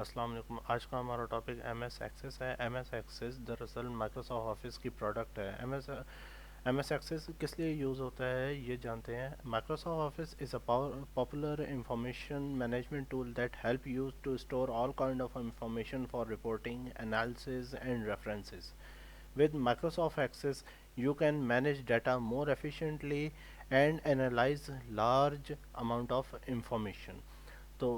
अस्सलाम वालेकुम। आज का हमारा टॉपिक एम एस एक्सेस है। एम एस एक्सेस दरअसल माइक्रोसॉफ्ट ऑफिस की प्रोडक्ट है। एम एस एक्सेस किस लिए यूज़ होता है ये जानते हैं। Microsoft Office is a popular information management tool that help you to store all kind of information for reporting, analysis and references. With Microsoft Access, you can manage data more efficiently and analyze large amount of information. तो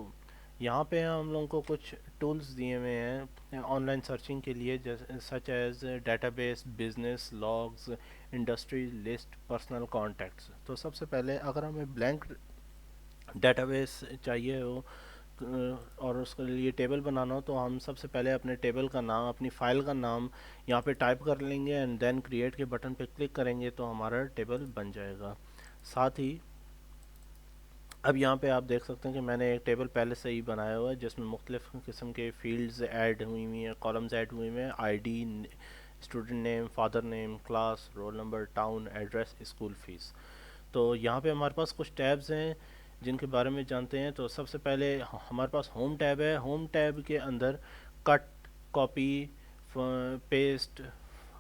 यहाँ पे हम लोगों को कुछ tools दिए हुए हैं ऑनलाइन सर्चिंग के लिए, जैसे such as database, business logs, industry list, personal contacts. तो सबसे पहले अगर हमें ब्लैंक डेटाबेस चाहिए हो और उसके लिए टेबल बनाना हो, तो हम सबसे पहले अपने टेबल का नाम, अपनी फ़ाइल का नाम यहाँ पे टाइप कर लेंगे एंड देन क्रिएट के बटन पे क्लिक करेंगे तो हमारा टेबल बन जाएगा। साथ ही अब यहाँ पे आप देख सकते हैं कि मैंने एक टेबल पहले से ही बनाया हुआ है जिसमें मुख्तलिफ़ किस्म के फील्ड्स ऐड हुई हुई हैं, कॉलम्स ऐड हुए हुए हैं। ID, student name, father name, class, roll number, town, address, school fees. तो यहाँ पे हमारे पास कुछ टैब्स हैं जिनके बारे में जानते हैं। तो सबसे पहले हमारे पास होम टैब है। होम टैब के अंदर cut, copy, paste,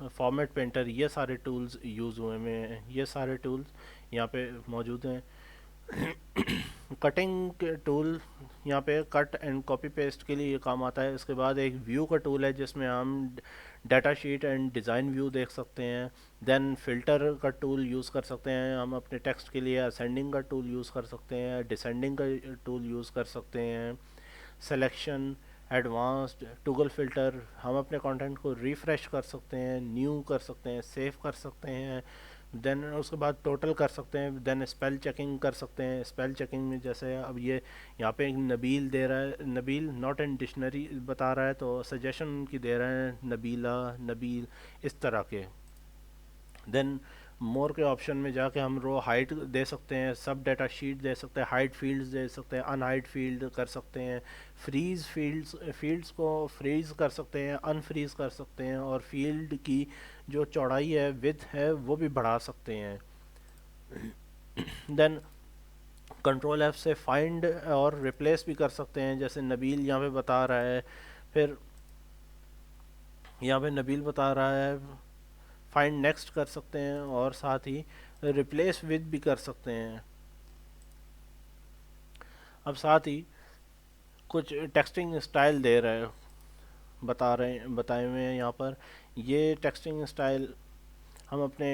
format painter, ये सारे टूल्स यूज़ हुए हैं। ये सारे टूल्स यहाँ पे मौजूद हैं। कटिंग के टूल यहाँ पे कट एंड कॉपी पेस्ट के लिए ये काम आता है। इसके बाद एक व्यू का टूल है जिसमें हम data sheet and design view देख सकते हैं। देन फिल्टर का टूल यूज़ कर सकते हैं हम अपने टेक्स्ट के लिए। असेंडिंग का टूल यूज़ कर सकते हैं, डिसेंडिंग का टूल यूज़ कर सकते हैं। सिलेक्शन, एडवांस्ड, टूगल फिल्टर, हम अपने कंटेंट को रिफ़्रेश कर सकते हैं, न्यू कर सकते हैं, सेव कर सकते हैं। देन उसके बाद टोटल कर सकते हैं। देन स्पेल चेकिंग कर सकते हैं। स्पेल चेकिंग में जैसे अब ये यहाँ पे एक नबील दे रहा है, नबील नॉट इन डिक्शनरी बता रहा है, तो सजेशन उनकी दे रहे हैं नबीला, नबील, इस तरह के। देन मोर के ऑप्शन में जाके हम रो हाइट दे सकते हैं, सब डाटा शीट दे सकते हैं, हाइट फील्ड्स दे सकते हैं, अनहाइट फील्ड कर सकते हैं, फ्रीज फील्ड्स को फ्रीज कर सकते हैं, अनफ्रीज कर सकते हैं, और फील्ड की जो चौड़ाई है, विड्थ है, वो भी बढ़ा सकते हैं। देन कंट्रोल एफ से फाइंड और रिप्लेस भी कर सकते हैं, जैसे नबील यहाँ पे बता रहा है। फिर यहाँ पे नबील बता रहा है, फाइंड नेक्स्ट कर सकते हैं, और साथ ही रिप्लेस विद भी कर सकते हैं। अब साथ ही कुछ टेक्सटिंग स्टाइल दे रहे हैं, बताए हुए हैं यहाँ पर। ये टेक्सटिंग स्टाइल हम अपने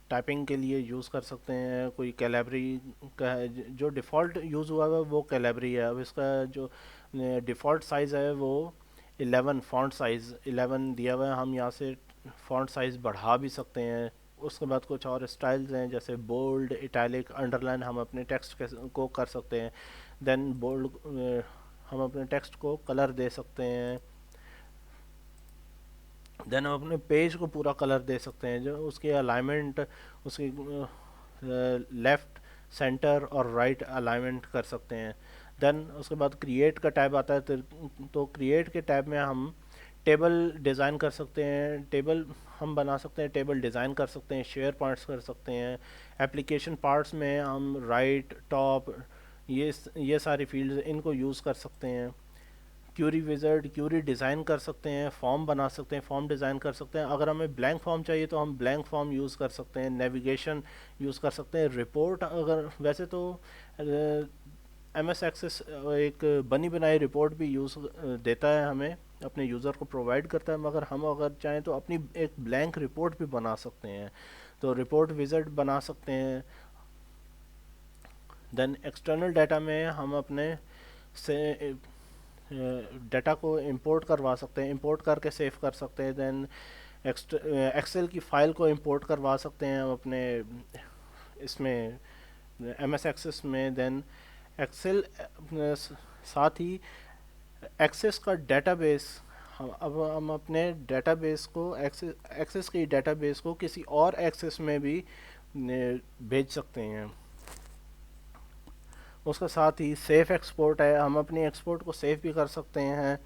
टाइपिंग के लिए यूज़ कर सकते हैं। कोई कैलेबरी का है, जो डिफ़ॉल्ट यूज़ हुआ है वो कैलेबरी है। अब इसका जो डिफ़ॉल्ट साइज़ है वो 11, फॉन्ट साइज़ 11 दिया हुआ है। हम यहाँ से फॉन्ट साइज़ बढ़ा भी सकते हैं। उसके बाद कुछ और स्टाइल्स हैं जैसे बोल्ड, इटैलिक, अंडरलाइन, हम अपने टेक्स्ट को कर सकते हैं। देन बोल्ड, हम अपने टेक्स्ट को कलर दे सकते हैं। देन हम अपने पेज को पूरा कलर दे सकते हैं, जो उसकी अलाइनमेंट, उसकी लेफ़्ट, सेंटर और राइट अलाइनमेंट कर सकते हैं। देन उसके बाद क्रिएट का टैब आता है। तो क्रिएट के टैब में हम टेबल डिज़ाइन कर सकते हैं, टेबल हम बना सकते हैं, टेबल डिज़ाइन कर सकते हैं, शेयर पार्ट्स कर सकते हैं। एप्लीकेशन पार्ट्स में हम राइट, टॉप, ये सारी फील्ड्स इनको यूज़ कर सकते हैं। क्यूरी विज़र्ड, क्यूरी डिज़ाइन कर सकते हैं, फॉर्म बना सकते हैं, फॉर्म डिज़ाइन कर सकते हैं। अगर हमें ब्लैंक फॉर्म चाहिए तो हम ब्लैंक फॉर्म यूज़ कर सकते हैं। नेविगेशन यूज़ कर सकते हैं। रिपोर्ट, अगर वैसे तो एम एस एक्सेस एक बनी बनाई रिपोर्ट भी यूज़ देता है हमें, अपने यूज़र को प्रोवाइड करता है, मगर हम अगर चाहें तो अपनी एक ब्लैंक रिपोर्ट भी बना सकते हैं। तो रिपोर्ट विज़र्ड बना सकते हैं। देन एक्सटर्नल डाटा में हम अपने से डाटा को इंपोर्ट करवा सकते हैं, इंपोर्ट करके सेव कर सकते हैं। देन एक्सेल की फ़ाइल को इंपोर्ट करवा सकते हैं हम अपने इसमें एम एस एक्सेस में। देन एक्सेल, साथ ही एक्सेस का डेटाबेस, अब हम अपने डेटाबेस को एक्सेस की डेटाबेस को किसी और एक्सेस में भी भेज सकते हैं। उसके साथ ही सेफ एक्सपोर्ट है, हम अपनी एक्सपोर्ट को सेव भी कर सकते हैं।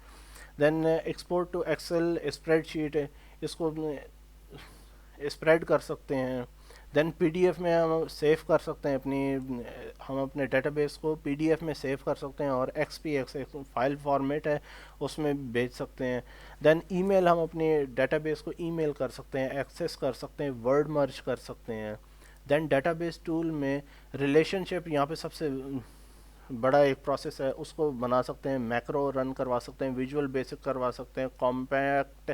Then export to Excel spreadsheet है, इसको स्प्रेड कर सकते हैं। देन पीडीएफ में हम सेव कर सकते हैं हम अपने डेटाबेस को पीडीएफ में सेव कर सकते हैं और एक्सपीएक्स एक फाइल फॉर्मेट है उसमें भेज सकते हैं। देन ईमेल, हम अपने डेटाबेस को ईमेल कर सकते हैं, एक्सेस कर सकते हैं, वर्ड मर्ज कर सकते हैं। देन डेटाबेस टूल में रिलेशनशिप, यहाँ पे सबसे बड़ा एक प्रोसेस है, उसको बना सकते हैं, मैक्रो रन करवा सकते हैं, विजुअल बेसिक करवा सकते हैं, compact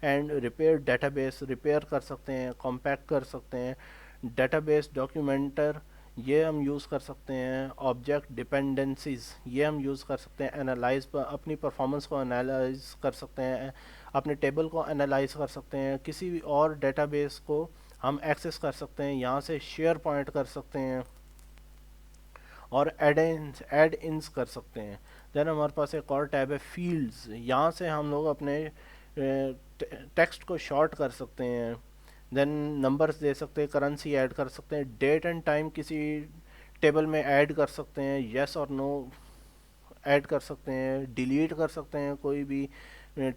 and repair, database repair कर सकते हैं, कॉम्पैक्ट कर सकते हैं। डेटाबेस डॉक्यूमेंटर, ये हम यूज़ कर सकते हैं। ऑब्जेक्ट डिपेंडेंसीज, ये हम यूज़ कर सकते हैं। एनालाइज, अपनी परफॉर्मेंस को एनालाइज कर सकते हैं, अपने टेबल को एनालाइज कर सकते हैं, किसी भी और डेटाबेस को हम एक्सेस कर सकते हैं, यहाँ से शेयर पॉइंट कर सकते हैं और ऐड इन्स कर सकते हैं। देन हमारे पास एक और टैब है फील्ड्स, यहाँ से हम लोग अपने टेक्स्ट को शॉर्ट कर सकते हैं। देन नंबर्स दे सकते हैं, करेंसी ऐड कर सकते हैं, डेट एंड टाइम किसी टेबल में ऐड कर सकते हैं, यस और नो ऐड कर सकते हैं, डिलीट कर सकते हैं कोई भी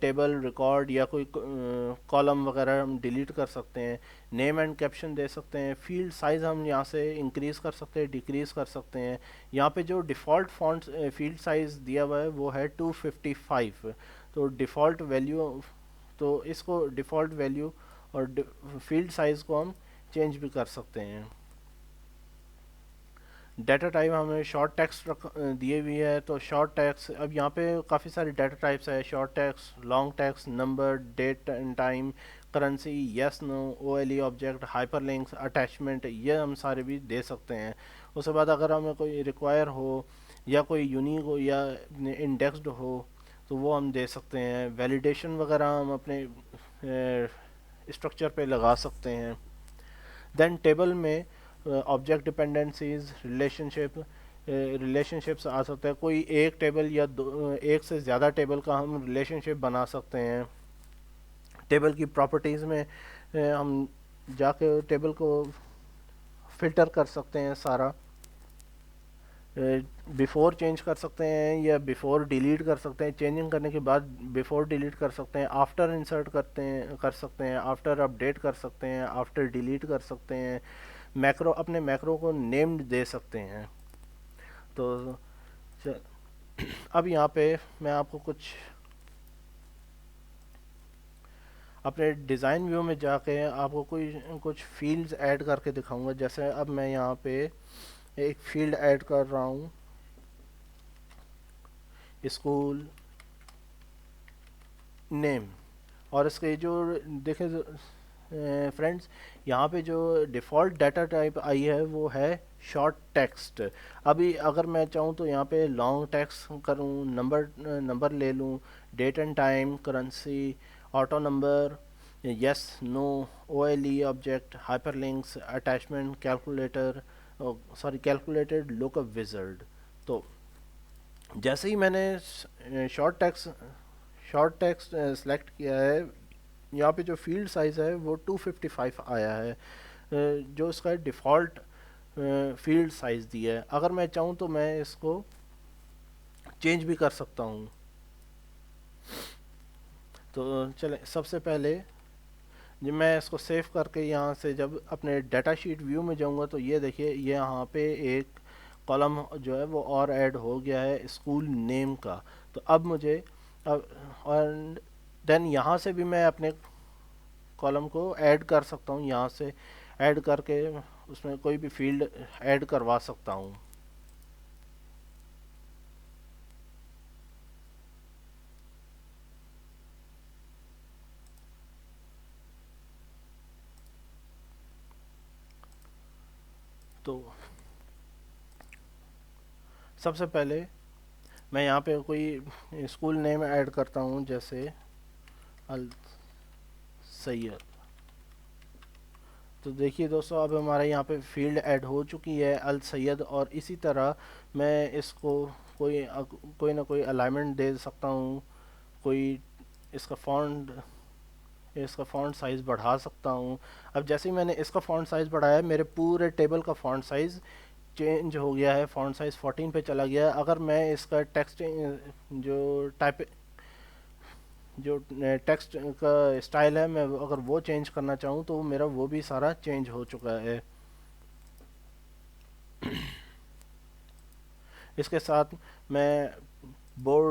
टेबल रिकॉर्ड या कोई कॉलम वगैरह हम डिलीट कर सकते हैं। नेम एंड कैप्शन दे सकते हैं। फील्ड साइज़ हम यहाँ से इंक्रीज़ कर सकते हैं, डिक्रीज़ कर सकते हैं। यहाँ पे जो डिफ़ॉल्ट फॉन्ट फील्ड साइज़ दिया हुआ है वो है 255, तो डिफ़ॉल्ट वैल्यू, तो इसको डिफ़ॉल्ट वैल्यू और फील्ड साइज़ को हम चेंज भी कर सकते हैं। डाटा टाइप हमें शॉर्ट टेक्स्ट दिए हुई है, तो शॉर्ट टेक्स्ट, अब यहाँ पे काफ़ी सारे डाटा टाइप्स है, short text, long text, number, date and time, currency, yes no, O L E object, hyperlinks, attachment, ये हम सारे भी दे सकते हैं। उसके बाद अगर हमें कोई रिक्वायर हो या कोई यूनिक हो या इंडेक्स्ड हो तो वो हम दे सकते हैं। वैलिडेशन वगैरह हम अपने स्ट्रक्चर पे लगा सकते हैं। देन टेबल में ऑब्जेक्ट डिपेंडेंसीज, रिलेशनशिप्स आ सकते हैं। कोई एक टेबल या एक से ज़्यादा टेबल का हम रिलेशनशिप बना सकते हैं। टेबल की प्रॉपर्टीज़ में हम जाके टेबल को फिल्टर कर सकते हैं सारा, बिफ़ोर चेंज कर सकते हैं या बिफ़ोर डिलीट कर सकते हैं, चेंजिंग करने के बाद बिफ़ोर डिलीट कर सकते हैं, आफ्टर इंसर्ट कर सकते हैं, आफ्टर अपडेट कर सकते हैं, आफ्टर डिलीट कर सकते हैं। मैक्रो, अपने मैक्रो को नेम्ड दे सकते हैं। तो अब यहाँ पे मैं आपको कुछ अपने डिज़ाइन व्यू में जाके आपको कोई कुछ फील्ड्स ऐड करके दिखाऊंगा। जैसे अब मैं यहाँ पे एक फील्ड ऐड कर रहा हूँ, स्कूल नेम, और इसके जो देखें फ्रेंड्स, यहाँ पे जो डिफ़ॉल्ट डाटा टाइप आई है वो है शॉर्ट टेक्स्ट। अभी अगर मैं चाहूँ तो यहाँ पे लॉन्ग टेक्स्ट करूँ, नंबर ले लूँ, date and time, currency, auto number, yes no, O L E object, hyperlinks, attachment, calculator, calculated lookup wizard. तो जैसे ही मैंने शॉर्ट टेक्स्ट सेलेक्ट किया है, यहाँ पे जो फील्ड साइज़ है वो 255 आया है, जो इसका डिफ़ॉल्ट फील्ड साइज़ दिया है। अगर मैं चाहूँ तो मैं इसको चेंज भी कर सकता हूँ। तो चलें, सबसे पहले जब मैं इसको सेव करके यहाँ से जब अपने डाटा शीट व्यू में जाऊँगा तो ये देखिए, ये यहाँ पे एक कॉलम जो है वो और ऐड हो गया है स्कूल नेम का। तो अब मुझे अब और देन यहाँ से भी मैं अपने कॉलम को ऐड कर सकता हूँ, यहाँ से ऐड करके उसमें कोई भी फील्ड ऐड करवा सकता हूँ। तो सबसे पहले मैं यहाँ पे कोई स्कूल नेम ऐड करता हूँ, जैसे अल सैयद। तो देखिए दोस्तों, अब हमारे यहाँ पे फील्ड ऐड हो चुकी है अल सैयद, और इसी तरह मैं इसको कोई ना कोई अलाइनमेंट दे सकता हूँ। कोई इसका फ़ॉन्ट साइज़ बढ़ा सकता हूँ। अब जैसे ही मैंने इसका फ़ॉन्ट साइज़ बढ़ाया, मेरे पूरे टेबल का फ़ॉन्ट साइज़ चेंज हो गया है, फ़ॉन्ट साइज़ 14 पे चला गया है। अगर मैं इसका टेक्स्ट जो जो टेक्स्ट का स्टाइल है, मैं अगर वो चेंज करना चाहूँ तो मेरा वो भी सारा चेंज हो चुका है। इसके साथ मैं बोर्ड